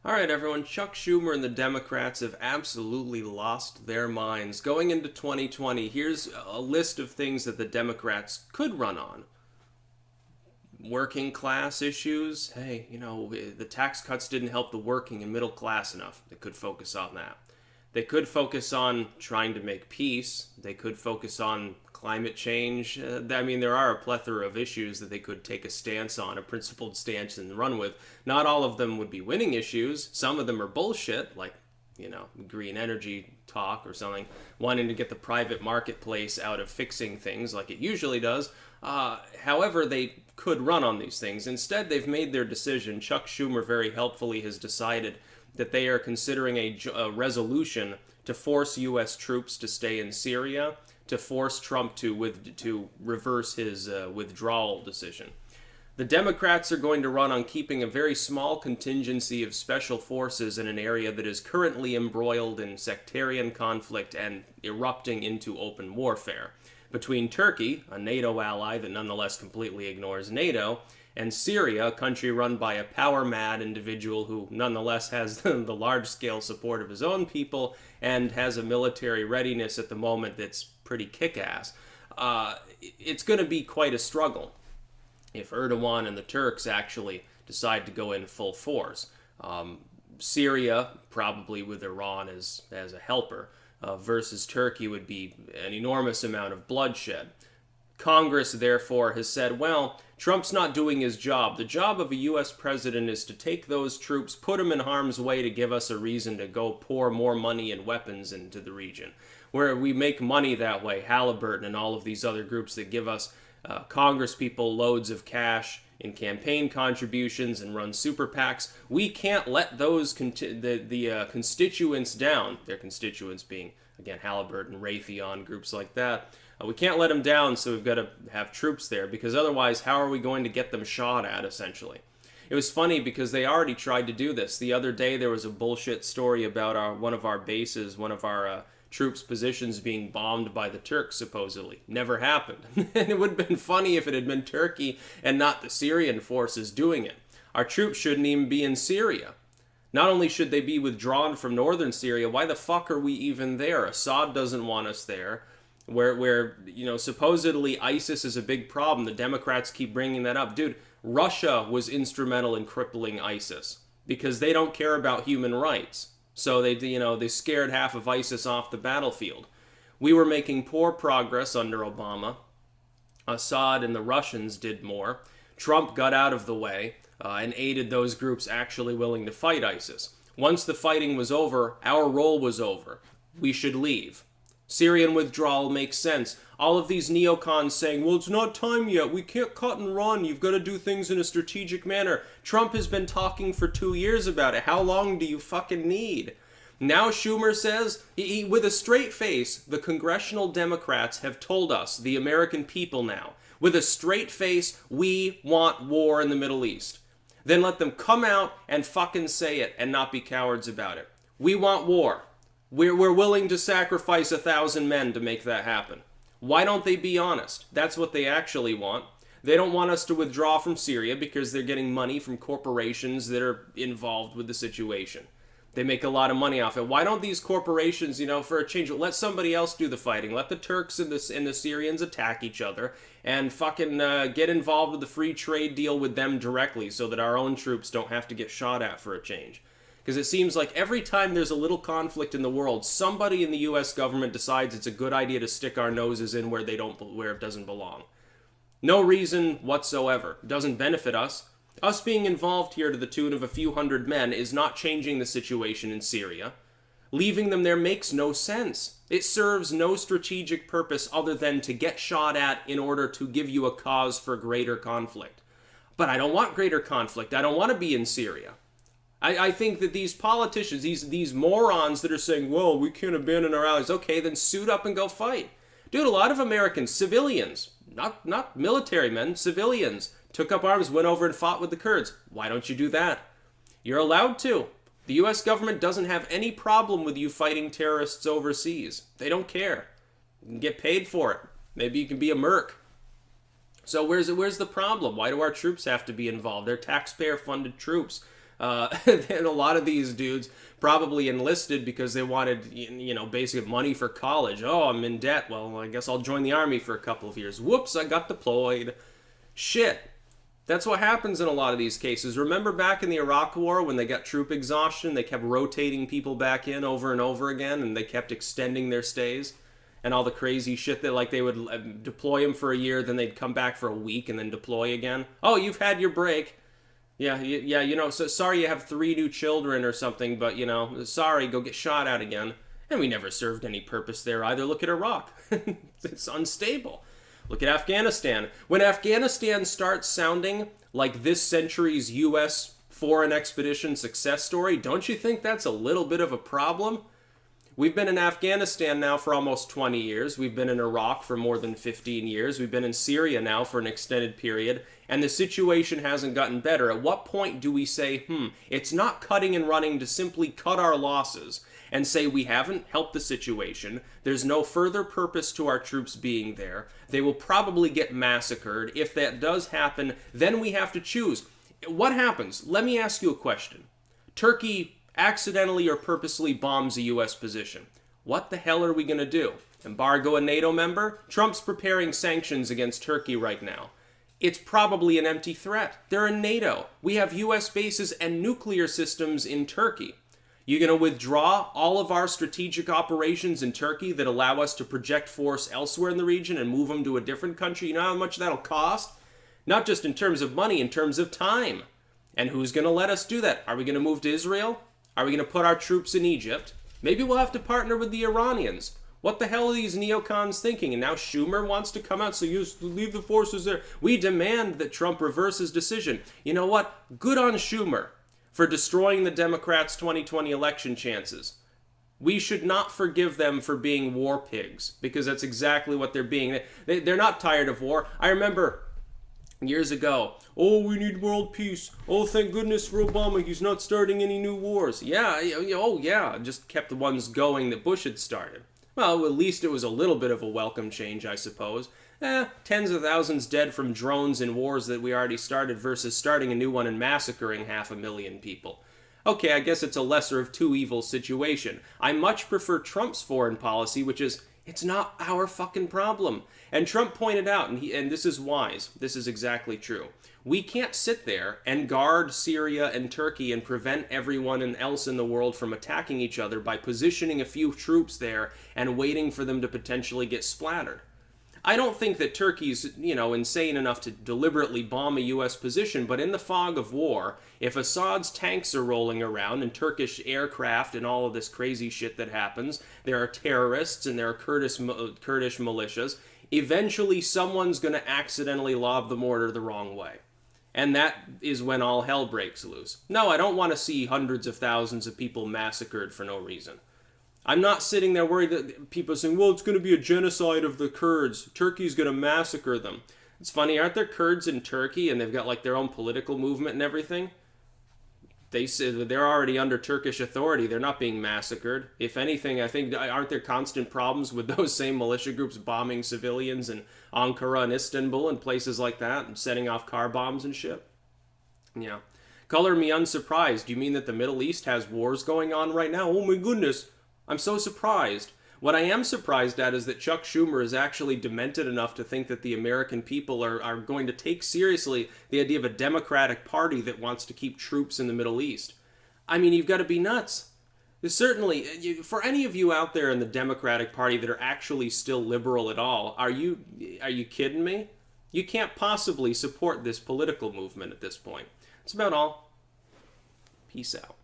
All right, everyone. Chuck Schumer and the Democrats have absolutely lost their minds. Going into 2020, here's a list of things that the Democrats could run on. Working class issues. Hey, the tax cuts didn't help the working and middle class enough. They could focus on that. They could focus on trying to make peace. They could focus on climate change. There are a plethora of issues that they could take a stance on, a principled stance, and run with. Not all of them would be winning issues. Some of them are bullshit, like, green energy talk or something, wanting to get the private marketplace out of fixing things like it usually does. However, they could run on these things. Instead, they've made their decision. Chuck Schumer very helpfully has decided that they are considering a resolution to force U.S. troops to stay in Syria, to force Trump to reverse his withdrawal decision. The Democrats are going to run on keeping a very small contingency of special forces in an area that is currently embroiled in sectarian conflict and erupting into open warfare between Turkey, a NATO ally that nonetheless completely ignores NATO, and Syria, a country run by a power-mad individual who nonetheless has the large-scale support of his own people and has a military readiness at the moment that's pretty kick-ass. It's going to be quite a struggle if Erdogan and the Turks actually decide to go in full force. Syria, probably with Iran as a helper, versus Turkey would be an enormous amount of bloodshed. Congress, therefore, has said, well, Trump's not doing his job. The job of a U.S. president is to take those troops, put them in harm's way to give us a reason to go pour more money and weapons into the region. Where we make money that way, Halliburton and all of these other groups that give us Congress people loads of cash in campaign contributions and run super PACs. We can't let those constituents down. Their constituents being, again, Halliburton, Raytheon, groups like that. We can't let them down, so we've got to have troops there, because otherwise, how are we going to get them shot at, essentially? It was funny because they already tried to do this. The other day, there was a bullshit story about one of our bases, one of our troops' positions being bombed by the Turks, supposedly. Never happened. And it would have been funny if it had been Turkey and not the Syrian forces doing it. Our troops shouldn't even be in Syria. Not only should they be withdrawn from northern Syria, why the fuck are we even there? Assad doesn't want us there. Where supposedly ISIS is a big problem. The Democrats keep bringing that up. Dude, Russia was instrumental in crippling ISIS because they don't care about human rights. So they scared half of ISIS off the battlefield. We were making poor progress under Obama. Assad and the Russians did more. Trump got out of the way and aided those groups actually willing to fight ISIS. Once the fighting was over, our role was over. We should leave. Syrian withdrawal makes sense. All of these neocons saying, well, it's not time yet. We can't cut and run. You've got to do things in a strategic manner. Trump has been talking for 2 years about it. How long do you fucking need? Now Schumer says, with a straight face, the congressional Democrats have told us, the American people now, with a straight face, we want war in the Middle East. Then let them come out and fucking say it and not be cowards about it. We want war. We're willing to sacrifice 1,000 men to make that happen. Why don't they be honest? That's what they actually want. They don't want us to withdraw from Syria because they're getting money from corporations that are involved with the situation. They make a lot of money off it. Why don't these corporations, for a change, let somebody else do the fighting? Let the Turks and the Syrians attack each other and fucking get involved with the free trade deal with them directly so that our own troops don't have to get shot at for a change. Because it seems like every time there's a little conflict in the world, somebody in the U.S. government decides it's a good idea to stick our noses in where it doesn't belong. No reason whatsoever. It doesn't benefit us. Us being involved here to the tune of a few hundred men is not changing the situation in Syria. Leaving them there makes no sense. It serves no strategic purpose other than to get shot at in order to give you a cause for greater conflict. But I don't want greater conflict. I don't want to be in Syria. I think that these politicians, these morons that are saying, well, we can't abandon our allies. Okay, then suit up and go fight. Dude, a lot of Americans, civilians, not military men, civilians, took up arms, went over and fought with the Kurds. Why don't you do that? You're allowed to. The U.S. government doesn't have any problem with you fighting terrorists overseas. They don't care. You can get paid for it. Maybe you can be a merc. So where's the problem? Why do our troops have to be involved? They're taxpayer-funded troops. And a lot of these dudes probably enlisted because they wanted, basic money for college. Oh, I'm in debt. Well, I guess I'll join the army for a couple of years. Whoops, I got deployed. Shit. That's what happens in a lot of these cases. Remember back in the Iraq War when they got troop exhaustion, they kept rotating people back in over and over again, and they kept extending their stays? And all the crazy shit that, like, they would deploy them for a year, then they'd come back for a week and then deploy again. Oh, you've had your break. Yeah, so sorry you have 3 new children or something, but, sorry, go get shot at again. And we never served any purpose there either. Look at Iraq. It's unstable. Look at Afghanistan. When Afghanistan starts sounding like this century's U.S. foreign expedition success story, don't you think that's a little bit of a problem? We've been in Afghanistan now for almost 20 years. We've been in Iraq for more than 15 years. We've been in Syria now for an extended period, and the situation hasn't gotten better. At what point do we say, it's not cutting and running to simply cut our losses and say we haven't helped the situation, there's no further purpose to our troops being there, they will probably get massacred. If that does happen, then we have to choose. What happens? Let me ask you a question. Turkey accidentally or purposely bombs a U.S. position. What the hell are we going to do? Embargo a NATO member? Trump's preparing sanctions against Turkey right now. It's probably an empty threat. They're in NATO. We have U.S. bases and nuclear systems in Turkey. You going to withdraw all of our strategic operations in Turkey that allow us to project force elsewhere in the region and move them to a different country? You know how much that'll cost? Not just in terms of money, in terms of time. And who's going to let us do that? Are we going to move to Israel? Are we going to put our troops in Egypt? Maybe we'll have to partner with the Iranians. What the hell are these neocons thinking? And now Schumer wants to come out, so you leave the forces there. We demand that Trump reverse his decision. You know what? Good on Schumer for destroying the Democrats' 2020 election chances. We should not forgive them for being war pigs, because that's exactly what they're being. They're not tired of war. I remember years ago, oh, we need world peace. Oh, thank goodness for Obama. He's not starting any new wars. Yeah, just kept the ones going that Bush had started. Well, at least it was a little bit of a welcome change, I suppose. Tens of thousands dead from drones in wars that we already started versus starting a new one and massacring 500,000 people. Okay, I guess it's a lesser of two evils situation. I much prefer Trump's foreign policy, which is, it's not our fucking problem. And Trump pointed out, and this is wise, this is exactly true. We can't sit there and guard Syria and Turkey and prevent everyone else in the world from attacking each other by positioning a few troops there and waiting for them to potentially get splattered. I don't think that Turkey's, insane enough to deliberately bomb a U.S. position, but in the fog of war, if Assad's tanks are rolling around and Turkish aircraft and all of this crazy shit that happens, there are terrorists and there are Kurdish militias, eventually someone's going to accidentally lob the mortar the wrong way. And that is when all hell breaks loose. No, I don't want to see hundreds of thousands of people massacred for no reason. I'm not sitting there worried that people are saying, well, it's going to be a genocide of the Kurds. Turkey's going to massacre them. It's funny, aren't there Kurds in Turkey and they've got like their own political movement and everything? They say that they're already under Turkish authority. They're not being massacred. If anything, I think, aren't there constant problems with those same militia groups bombing civilians in Ankara and Istanbul and places like that and setting off car bombs and shit? Yeah. Color me unsurprised. You mean that the Middle East has wars going on right now? Oh my goodness. I'm so surprised. What I am surprised at is that Chuck Schumer is actually demented enough to think that the American people are going to take seriously the idea of a Democratic Party that wants to keep troops in the Middle East. I mean, you've got to be nuts. Certainly, for any of you out there in the Democratic Party that are actually still liberal at all, are you kidding me? You can't possibly support this political movement at this point. That's about all. Peace out.